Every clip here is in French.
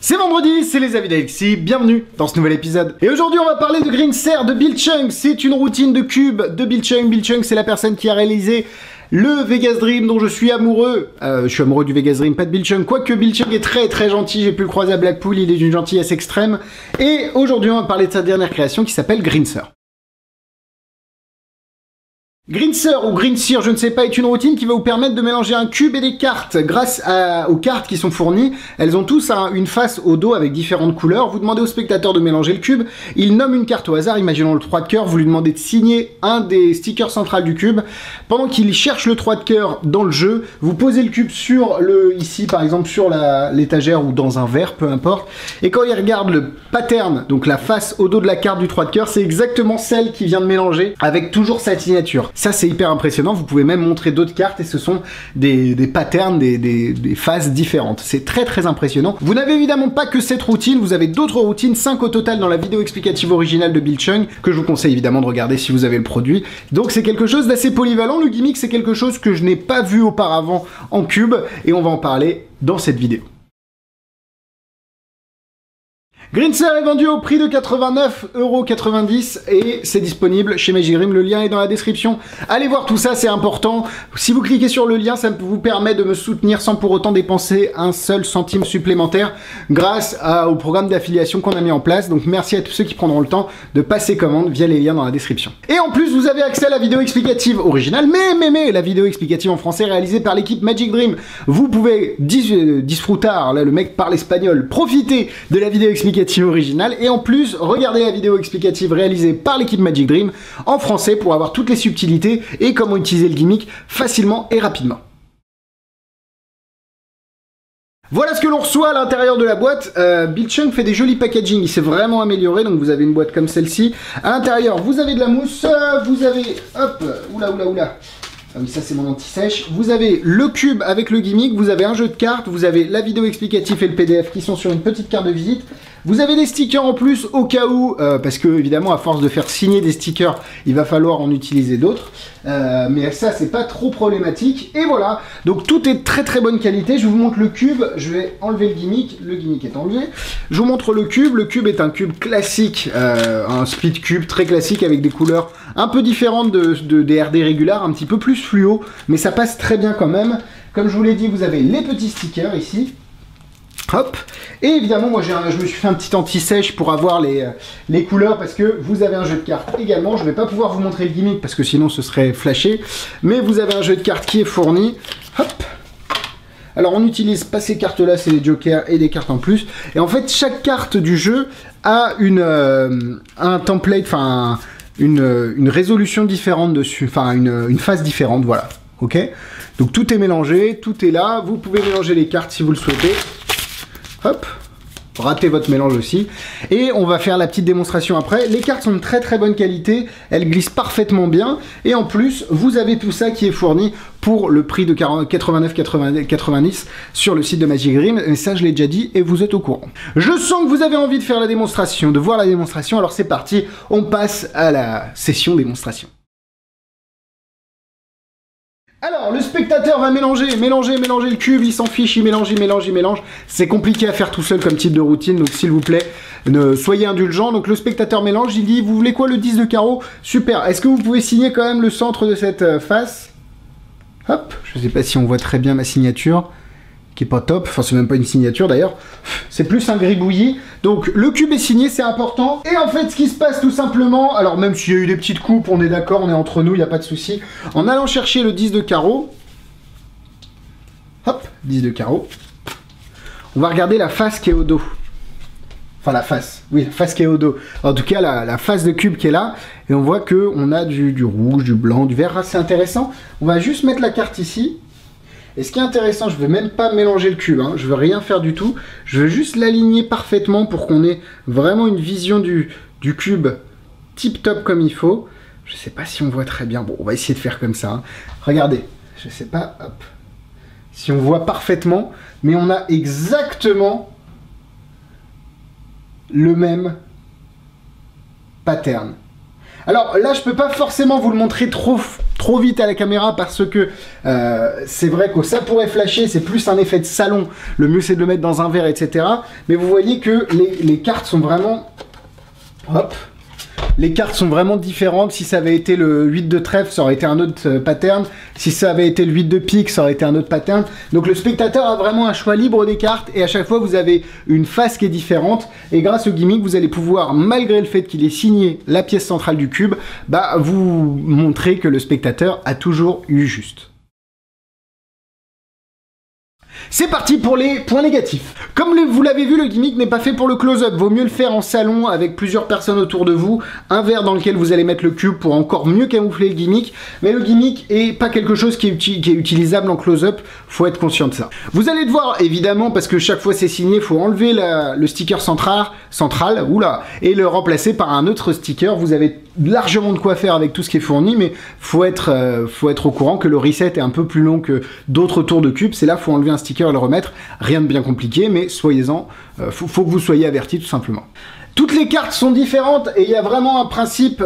C'est vendredi, c'est les avis d'Alexis, bienvenue dans ce nouvel épisode. Et aujourd'hui on va parler de Greenser de Bill Chung. C'est une routine de cube de Bill Chung. Bill Chung c'est la personne qui a réalisé le Vegas Dream dont je suis amoureux. Je suis amoureux du Vegas Dream, pas de Bill Chung. Quoique Bill Chung est très gentil, j'ai pu le croiser à Blackpool, il est d'une gentillesse extrême. Et aujourd'hui on va parler de sa dernière création qui s'appelle Greenser. Greenser ou Greenser, je ne sais pas, est une routine qui va vous permettre de mélanger un cube et des cartes. Grâce aux cartes qui sont fournies, elles ont tous une face au dos avec différentes couleurs. Vous demandez au spectateur de mélanger le cube, il nomme une carte au hasard, imaginons le 3 de cœur, vous lui demandez de signer un des stickers centrales du cube. Pendant qu'il cherche le 3 de cœur dans le jeu, vous posez le cube sur ici par exemple sur l'étagère ou dans un verre, peu importe. Et quand il regarde le pattern, donc la face au dos de la carte du 3 de cœur, c'est exactement celle qu'il vient de mélanger avec toujours sa signature. Ça c'est hyper impressionnant, vous pouvez même montrer d'autres cartes et ce sont des patterns, des phases différentes. C'est très impressionnant. Vous n'avez évidemment pas que cette routine, vous avez d'autres routines, 5 au total dans la vidéo explicative originale de Bill Chung, que je vous conseille évidemment de regarder si vous avez le produit. Donc c'est quelque chose d'assez polyvalent, le gimmick c'est quelque chose que je n'ai pas vu auparavant en cube et on va en parler dans cette vidéo. Greenser est vendu au prix de 89,90 € et c'est disponible chez Magic Dream, le lien est dans la description. Allez voir tout ça, c'est important. Si vous cliquez sur le lien, ça vous permet de me soutenir sans pour autant dépenser un seul centime supplémentaire grâce au programme d'affiliation qu'on a mis en place. Donc merci à tous ceux qui prendront le temps de passer commande via les liens dans la description. Et en plus, vous avez accès à la vidéo explicative originale, mais la vidéo explicative en français réalisée par l'équipe Magic Dream. Vous pouvez disfrutar, là le mec parle espagnol, profiter de la vidéo explicative originale et en plus regardez la vidéo explicative réalisée par l'équipe Magic Dream en français pour avoir toutes les subtilités et comment utiliser le gimmick facilement et rapidement. Voilà ce que l'on reçoit à l'intérieur de la boîte. Bill Chung fait des jolis packaging, il s'est vraiment amélioré, donc vous avez une boîte comme celle-ci. À l'intérieur, vous avez de la mousse, vous avez, hop, oula. Ah oui, ça c'est mon anti-sèche. Vous avez le cube avec le gimmick, vous avez un jeu de cartes, vous avez la vidéo explicative et le PDF qui sont sur une petite carte de visite. Vous avez des stickers en plus au cas où, parce que évidemment à force de faire signer des stickers, il va falloir en utiliser d'autres. Mais ça c'est pas trop problématique. Et voilà, donc tout est très bonne qualité. Je vous montre le cube, je vais enlever le gimmick est enlevé. Je vous montre le cube est un cube classique, un split cube très classique avec des couleurs un peu différentes des RD régulières, un petit peu plus fluo, mais ça passe très bien quand même. Comme je vous l'ai dit, vous avez les petits stickers ici. Hop, et évidemment moi je me suis fait un petit anti-sèche pour avoir les couleurs parce que vous avez un jeu de cartes également. Je ne vais pas pouvoir vous montrer le gimmick parce que sinon ce serait flashé, mais vous avez un jeu de cartes qui est fourni. Hop. Alors on n'utilise pas ces cartes là, c'est des jokers et des cartes en plus, et en fait chaque carte du jeu a un template, enfin une résolution différente dessus, enfin une phase différente, voilà, ok. Donc tout est mélangé, tout est là, vous pouvez mélanger les cartes si vous le souhaitez. Hop, ratez votre mélange aussi. Et on va faire la petite démonstration après. Les cartes sont de très bonne qualité, elles glissent parfaitement bien. Et en plus, vous avez tout ça qui est fourni pour le prix de 89,90 sur le site de Magic Dream. Et ça, je l'ai déjà dit et vous êtes au courant. Je sens que vous avez envie de faire la démonstration, de voir la démonstration. Alors c'est parti, on passe à la session démonstration. Alors, le spectateur va mélanger le cube, il s'en fiche, il mélange. C'est compliqué à faire tout seul comme type de routine, donc s'il vous plaît, soyez indulgents. Donc le spectateur mélange, il dit, vous voulez quoi, le 10 de carreau? Super, est-ce que vous pouvez signer quand même le centre de cette face? Hop, je sais pas si on voit très bien ma signature, qui est pas top, enfin c'est même pas une signature d'ailleurs, c'est plus un gribouillis. Donc le cube est signé, c'est important. Et en fait ce qui se passe tout simplement, alors même s'il y a eu des petites coupes, on est d'accord, on est entre nous, il n'y a pas de souci. En allant chercher le 10 de carreau, hop, 10 de carreau, on va regarder la face qui est au dos. Enfin la face qui est au dos. En tout cas la face de cube qui est là, et on voit qu'on a du rouge, du blanc, du vert, assez intéressant. On va juste mettre la carte ici. Et ce qui est intéressant, je ne veux même pas mélanger le cube, hein, je ne veux rien faire du tout, je veux juste l'aligner parfaitement pour qu'on ait vraiment une vision du cube tip top comme il faut. Je ne sais pas si on voit très bien, bon on va essayer de faire comme ça. Hein. Regardez, je ne sais pas, hop, si on voit parfaitement, mais on a exactement le même pattern. Alors là, je peux pas forcément vous le montrer trop trop vite à la caméra parce que c'est vrai que ça pourrait flasher, c'est plus un effet de salon, le mieux c'est de le mettre dans un verre, etc. Mais vous voyez que les cartes sont vraiment... Hop. Les cartes sont vraiment différentes. Si ça avait été le 8 de trèfle, ça aurait été un autre pattern. Si ça avait été le 8 de pique, ça aurait été un autre pattern. Donc le spectateur a vraiment un choix libre des cartes et à chaque fois vous avez une face qui est différente. Et grâce au gimmick, vous allez pouvoir, malgré le fait qu'il ait signé la pièce centrale du cube, bah vous montrer que le spectateur a toujours eu juste. C'est parti pour les points négatifs. Comme vous l'avez vu, le gimmick n'est pas fait pour le close-up. Vaut mieux le faire en salon avec plusieurs personnes autour de vous. Un verre dans lequel vous allez mettre le cube pour encore mieux camoufler le gimmick. Mais le gimmick est pas quelque chose qui est utilisable en close-up. Faut être conscient de ça. Vous allez devoir, évidemment, parce que chaque fois c'est signé, faut enlever le sticker central, oula, et le remplacer par un autre sticker. Vous avez largement de quoi faire avec tout ce qui est fourni, mais faut être au courant que le reset est un peu plus long que d'autres tours de cube. C'est là, faut enlever un sticker et le remettre. Rien de bien compliqué, mais soyez-en. Faut que vous soyez avertis tout simplement. Toutes les cartes sont différentes et il y a vraiment un principe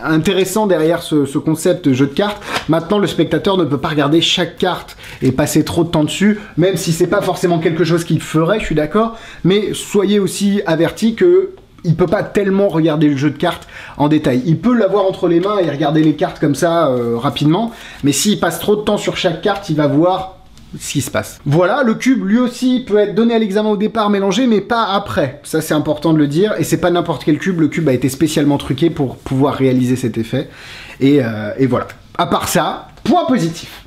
intéressant derrière ce concept de jeu de cartes. Maintenant, le spectateur ne peut pas regarder chaque carte et passer trop de temps dessus, même si c'est pas forcément quelque chose qu'il ferait, je suis d'accord. Mais soyez aussi avertis que il peut pas tellement regarder le jeu de cartes en détail. Il peut l'avoir entre les mains et regarder les cartes comme ça rapidement, mais s'il passe trop de temps sur chaque carte, il va voir ce qui se passe. Voilà, le cube lui aussi peut être donné à l'examen au départ, mélangé, mais pas après. Ça c'est important de le dire, et c'est pas n'importe quel cube, le cube a été spécialement truqué pour pouvoir réaliser cet effet. Et voilà. À part ça, point positif.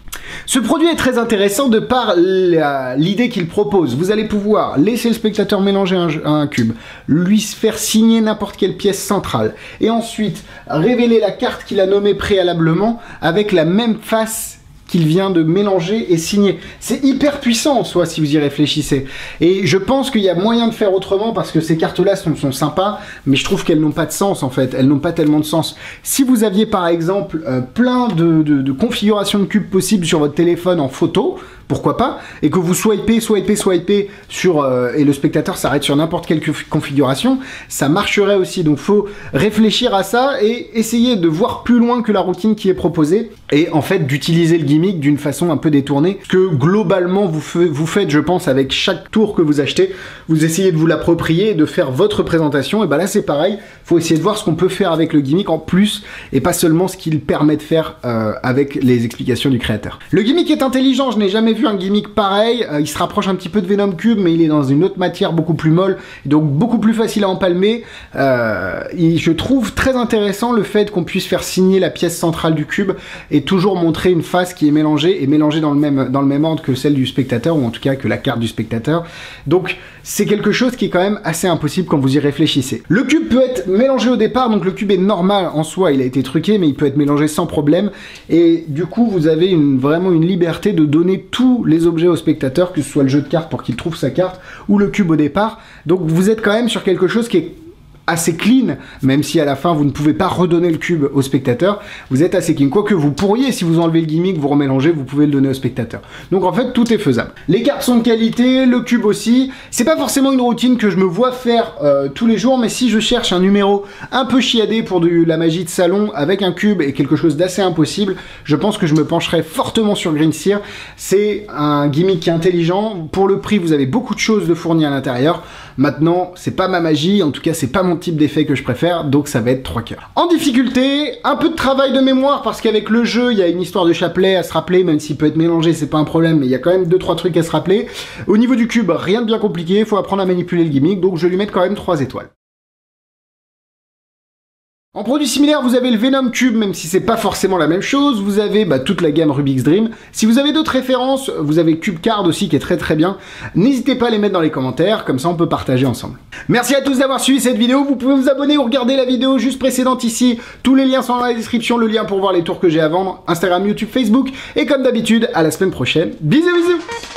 Ce produit est très intéressant de par l'idée qu'il propose. Vous allez pouvoir laisser le spectateur mélanger un cube, lui faire signer n'importe quelle pièce centrale, et ensuite révéler la carte qu'il a nommée préalablement avec la même face qu'il vient de mélanger et signer. C'est hyper puissant en soi si vous y réfléchissez. Et je pense qu'il y a moyen de faire autrement parce que ces cartes-là sont sympas, mais je trouve qu'elles n'ont pas de sens en fait. Elles n'ont pas tellement de sens. Si vous aviez par exemple plein de configurations de cubes possibles sur votre téléphone en photo, pourquoi pas, et que vous swipez sur et le spectateur s'arrête sur n'importe quelle configuration, ça marcherait aussi. Donc faut réfléchir à ça et essayer de voir plus loin que la routine qui est proposée et en fait d'utiliser le gimmick d'une façon un peu détournée. Ce que globalement vous faites, je pense, avec chaque tour que vous achetez, vous essayez de vous l'approprier et de faire votre présentation. Et ben là c'est pareil, faut essayer de voir ce qu'on peut faire avec le gimmick en plus et pas seulement ce qu'il permet de faire avec les explications du créateur. Le gimmick est intelligent, je n'ai jamais vu un gimmick pareil, il se rapproche un petit peu de Venom Cube mais il est dans une autre matière beaucoup plus molle, donc beaucoup plus facile à empalmer. Je trouve très intéressant le fait qu'on puisse faire signer la pièce centrale du cube et toujours montrer une face qui est mélangée dans le même ordre que celle du spectateur, ou en tout cas que la carte du spectateur. Donc c'est quelque chose qui est quand même assez impossible quand vous y réfléchissez. Le cube peut être mélangé au départ, donc le cube est normal en soi, il a été truqué, mais il peut être mélangé sans problème, et du coup vous avez vraiment une liberté de donner tous les objets au spectateur, que ce soit le jeu de cartes pour qu'il trouve sa carte, ou le cube au départ. Donc vous êtes quand même sur quelque chose qui est assez clean, même si à la fin vous ne pouvez pas redonner le cube au spectateur, vous êtes assez clean. Quoique vous pourriez, si vous enlevez le gimmick, vous remélangez, vous pouvez le donner au spectateur. Donc en fait tout est faisable. Les cartes sont de qualité, le cube aussi. C'est pas forcément une routine que je me vois faire tous les jours, mais si je cherche un numéro un peu chiadé pour de la magie de salon avec un cube et quelque chose d'assez impossible, je pense que je me pencherai fortement sur Green Seer. C'est un gimmick qui est intelligent. Pour le prix, vous avez beaucoup de choses de fourni à l'intérieur. Maintenant, c'est pas ma magie, en tout cas c'est pas mon type d'effet que je préfère, donc ça va être 3 cœurs. En difficulté, un peu de travail de mémoire, parce qu'avec le jeu, il y a une histoire de chapelet à se rappeler, même s'il peut être mélangé, c'est pas un problème, mais il y a quand même 2-3 trucs à se rappeler. Au niveau du cube, rien de bien compliqué, faut apprendre à manipuler le gimmick, donc je vais lui mettre quand même 3 étoiles. En produit similaire, vous avez le Venom Cube, même si c'est pas forcément la même chose. Vous avez toute la gamme Rubik's Dream. Si vous avez d'autres références, vous avez Cube Card aussi qui est très très bien. N'hésitez pas à les mettre dans les commentaires, comme ça on peut partager ensemble. Merci à tous d'avoir suivi cette vidéo. Vous pouvez vous abonner ou regarder la vidéo juste précédente ici. Tous les liens sont dans la description, le lien pour voir les tours que j'ai à vendre, Instagram, YouTube, Facebook. Et comme d'habitude, à la semaine prochaine. Bisous bisous.